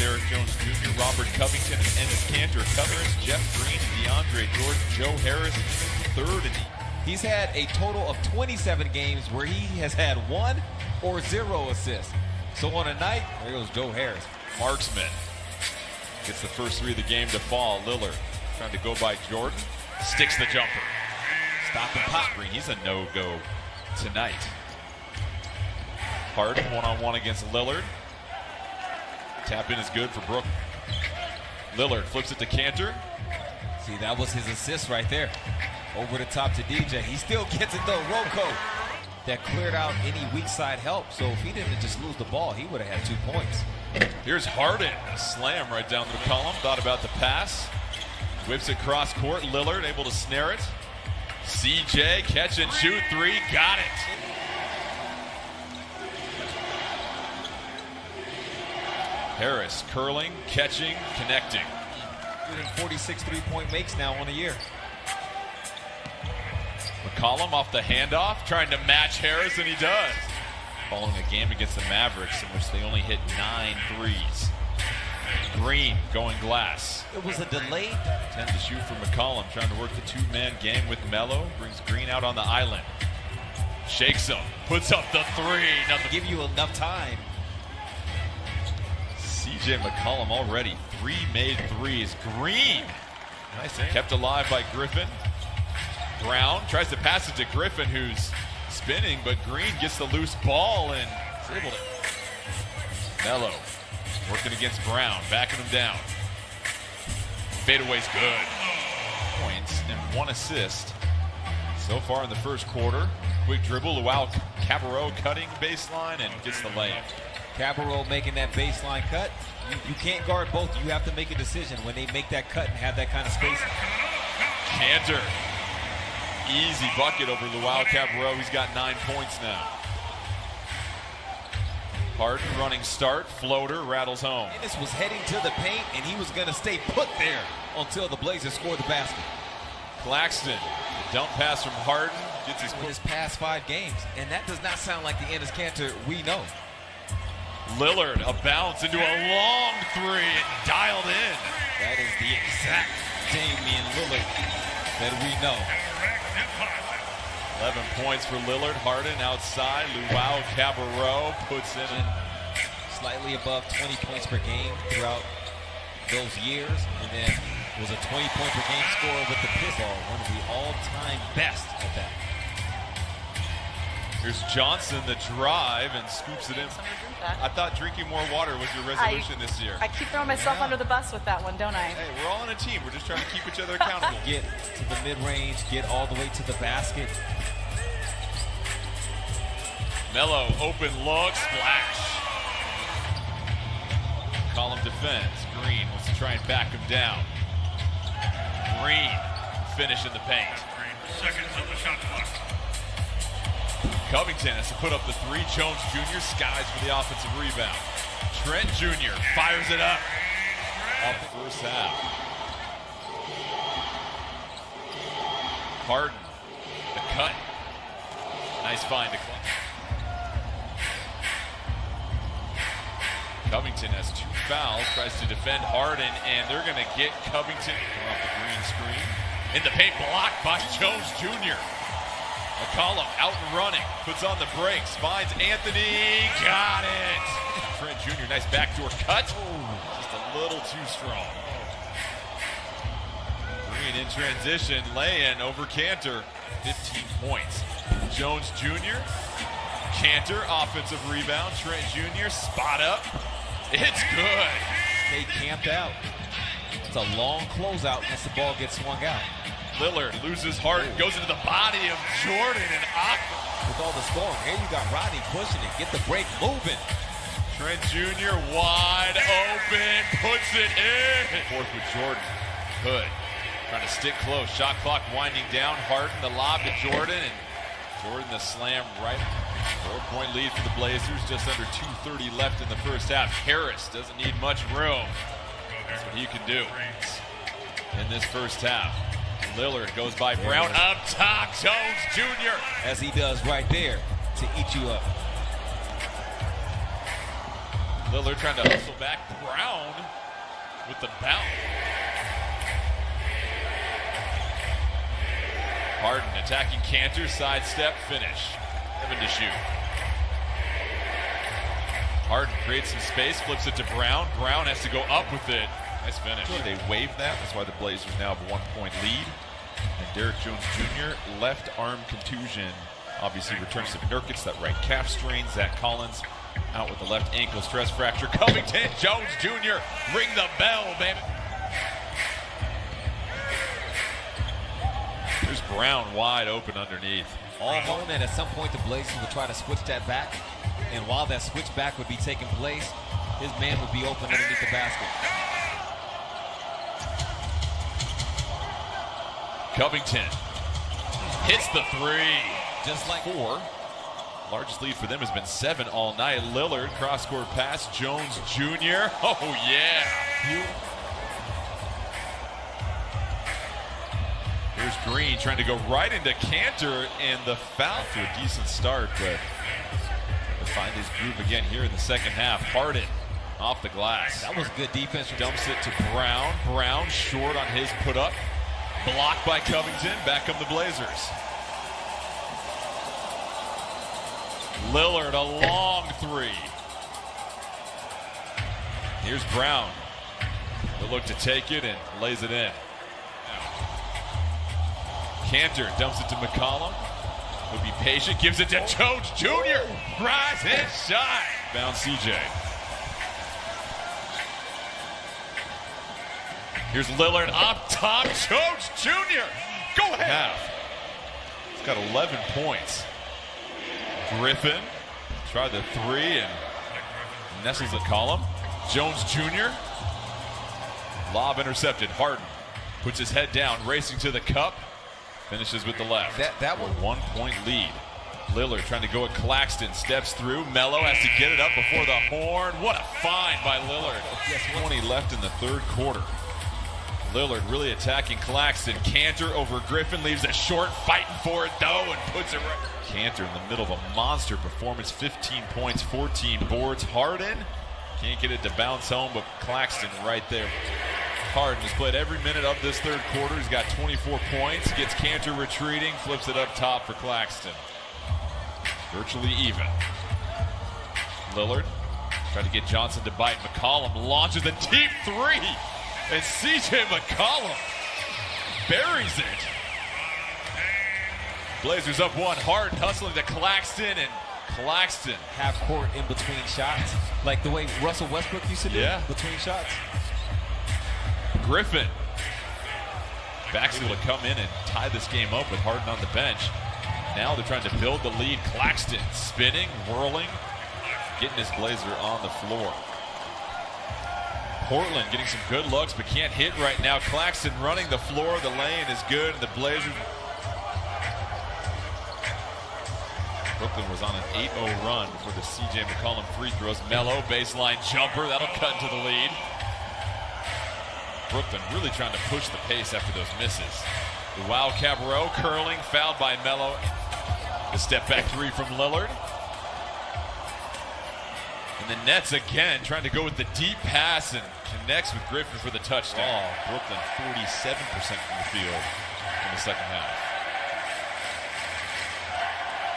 Derek Jones Jr., Robert Covington, and Enes Kanter covering. Jeff Green, DeAndre Jordan, Joe Harris, third. And he's had a total of 27 games where he has had 1 or 0 assists. So on a night, there goes Joe Harris. Marksman gets the first 3 of the game to fall. Lillard trying to go by Jordan. Sticks the jumper. Stopping pop. Green, he's a no-go tonight. Harden one-on-one against Lillard. Tap in is good for Brook. Lillard flips it to Kanter. See, that was his assist right there. Over the top to DJ. He still gets it though. Rocco. That cleared out any weak side help. So if he didn't just lose the ball, he would have had 2 points. Here's Harden. A slam right down the column. Thought about the pass. Whips it cross court. Lillard able to snare it. CJ catch and shoot 3. Got it. Harris curling, catching, connecting. 46 3-point makes now on the year. McCollum off the handoff, trying to match Harris, and he does. Following a game against the Mavericks in which they only hit 9 threes. Green going glass. It was a delayed 10 to shoot for McCollum, trying to work the 2-man game with Melo. Brings Green out on the island. Shakes him, puts up the 3. Nothing. Give you enough time. CJ McCollum already 3 made threes. Green, nice, kept alive by Griffin. Brown tries to pass it to Griffin, who's spinning, but Green gets the loose ball and is able to. Melo working against Brown, backing him down. Fadeaway's good. Points and 1 assist so far in the first quarter. Quick dribble, Luau Cabarrot cutting baseline and gets the layup. Cabarrot making that baseline cut. You can't guard both. You have to make a decision when they make that cut and have that kind of spacing. Kanter. Easy bucket over Luau Cabarrot. He's got 9 points now. Harden running start. Floater rattles home. This was heading to the paint, and he was going to stay put there until the Blazers scored the basket. Claxton. The dump pass from Harden. Gets his past 5 games. And that does not sound like the Enes Kanter we know. Lillard, a bounce into a long 3 and dialed in. That is the exact Damian Lillard that we know. 11 points for Lillard. Harden outside. Luau Cabarrot puts in slightly above 20 points per game throughout those years. And then was a 20-point per game scorer with the Pistons. One of the all-time best at that. Here's Johnson, the drive, and scoops it in. I thought drinking more water was your resolution this year. I keep throwing myself under the bus with that one, don't I? Hey, we're all on a team. We're just trying to keep each other accountable. Get to the mid-range, get all the way to the basket. Melo, open look, splash. Column defense. Green wants to try and back him down. Green, finish in the paint. Seconds on the shot clock. Covington has to put up the 3. Jones Jr. skies for the offensive rebound. Trent Jr. fires it up. Off the first half. Harden, the cut. Nice find to Clark. Covington has 2 fouls, tries to defend Harden, and they're going to get Covington off the green screen. In the paint, blocked by Jones Jr. McCollum out and running, puts on the brakes, finds Anthony, got it! Trent Jr., nice backdoor cut. Just a little too strong. Green in transition, lay-in over Kanter, 15 points. Jones Jr., Kanter, offensive rebound. Trent Jr., spot up. It's good. They camped out. It's a long closeout once the ball gets swung out. Lillard loses Harden, goes into the body of Jordan and Aqua. With all the scoring, here you got Rodney pushing it, get the break moving. Trent Jr. wide open, puts it in. Fourth with Jordan. Hood trying to stick close. Shot clock winding down. Harden the lob to Jordan, and Jordan the slam right. 4-point lead for the Blazers. Just under 2:30 left in the first half. Harris doesn't need much room. That's what he can do in this first half. Lillard goes by Brown up top. Jones Jr. As he does right there to eat you up. Lillard trying to hustle back. Brown with the bounce. Harden attacking Cantor, sidestep, finish. 7 to shoot. Harden creates some space, flips it to Brown. Brown has to go up with it. Nice finish. They waived that. That's why the Blazers now have a 1-point lead. And Derrick Jones Jr., left arm contusion, obviously returns to Nurkic, that right calf strain. Zach Collins out with the left ankle stress fracture. Covington, Jones Jr., ring the bell, baby. There's Brown wide open underneath. All known that at some point the Blazers would try to switch that back. And while that switch back would be taking place, his man would be open underneath the basket. Covington hits the three. Just like 4. Largest lead for them has been 7 all night. Lillard, cross-court pass. Jones Jr. Oh, yeah. Here's Green trying to go right into Cantor, and the foul to a decent start, but to find his groove again here in the second half. Harden off the glass. that was good defense. Dumps it to Brown. Brown short on his put-up. Blocked by Covington. Back come the Blazers. Lillard, a long 3. Here's Brown. He'll look to take it and lays it in. Cantor dumps it to McCollum. He'll be patient. Gives it to Jones Jr. Rise and shine. Bounce CJ. Here's Lillard up top. Jones Jr. Go ahead. He's got 11 points. Griffin tried the 3 and nestles the column. Jones Jr. Lob intercepted. Harden puts his head down, racing to the cup. Finishes with the left. That was 1-point lead. Lillard trying to go at Claxton. Steps through. Melo has to get it up before the horn. What a find by Lillard. 20 left in the third quarter. Lillard really attacking Claxton. Cantor over Griffin. Leaves it short. Fighting for it, though, and puts it right. Cantor in the middle of a monster performance. 15 points, 14 boards. Harden can't get it to bounce home, but Claxton right there. Harden has played every minute of this third quarter. He's got 24 points. Gets Cantor retreating. Flips it up top for Claxton. Virtually even. Lillard trying to get Johnson to bite. McCollum launches a deep 3. And CJ McCollum buries it. Blazers up 1. Harden hustling to Claxton, and Claxton half court in between shots, like the way Russell Westbrook used to do. Yeah. Between shots. Griffin back's able to come in and tie this game up with Harden on the bench. Now they're trying to build the lead. Claxton spinning, whirling, getting his Blazer on the floor. Portland getting some good looks but can't hit right now. Claxton running the floor. The lane is good, and the Blazers. Brooklyn was on an 8-0 run before the CJ McCollum free throws. Melo baseline jumper. That'll cut into the lead. Brooklyn really trying to push the pace after those misses. The Wildcat row curling, fouled by Melo. The step back 3 from Lillard. And the Nets again trying to go with the deep pass and connects with Griffin for the touchdown. Brooklyn 47% from the field in the second half.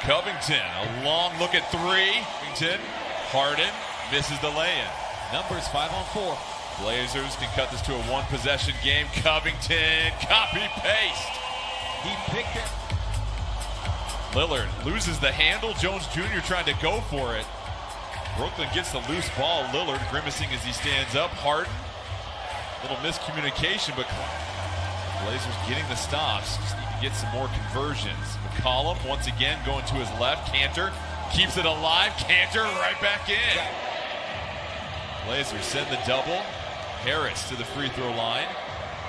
Covington, a long look at 3. Covington, Harden misses the lay-in. Numbers 5 on 4. Blazers can cut this to a 1-possession game. Covington, copy-paste. He picked it. Lillard loses the handle. Jones Jr. trying to go for it. Brooklyn gets the loose ball. Lillard grimacing as he stands up. Harden, little miscommunication, but Blazers getting the stops. Just need to get some more conversions. McCollum once again going to his left. Cantor keeps it alive. Cantor right back in. Blazers send the double. Harris to the free throw line.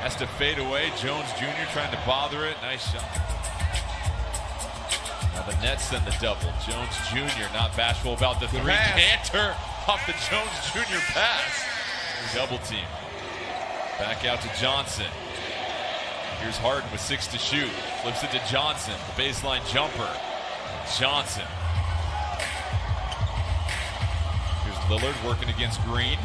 Has to fade away. Jones Jr. trying to bother it. Nice shot. Now the Nets send the double. Jones Jr. not bashful about the 3. Cantor off the Jones Jr. pass. Double team. Back out to Johnson. Here's Harden with 6 to shoot. Flips it to Johnson. The baseline jumper. Johnson. Here's Lillard working against Green.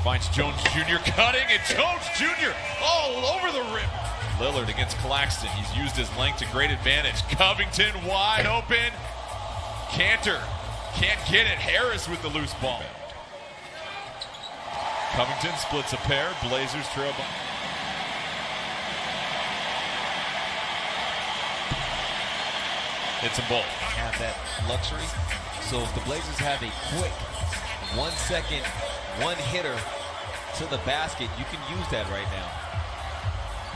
Finds Jones Jr. cutting, and Jones Jr. all over the rim. Lillard against Claxton. He's used his length to great advantage. Covington wide open. Cantor can't get it. Harris with the loose ball. Covington splits a pair. Blazers trail by. Hits them both. Have that luxury. So if the Blazers have a quick 1 second, one hitter to the basket, you can use that right now.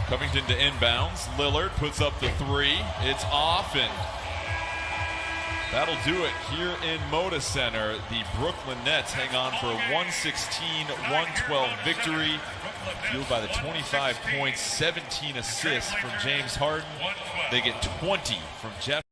Covington to inbounds. Lillard puts up the three. It's off, and that'll do it here in Moda Center. The Brooklyn Nets hang on for a 116-112 victory, fueled by the 25 points, 17 assists from James Harden. They get 20 from Jeff.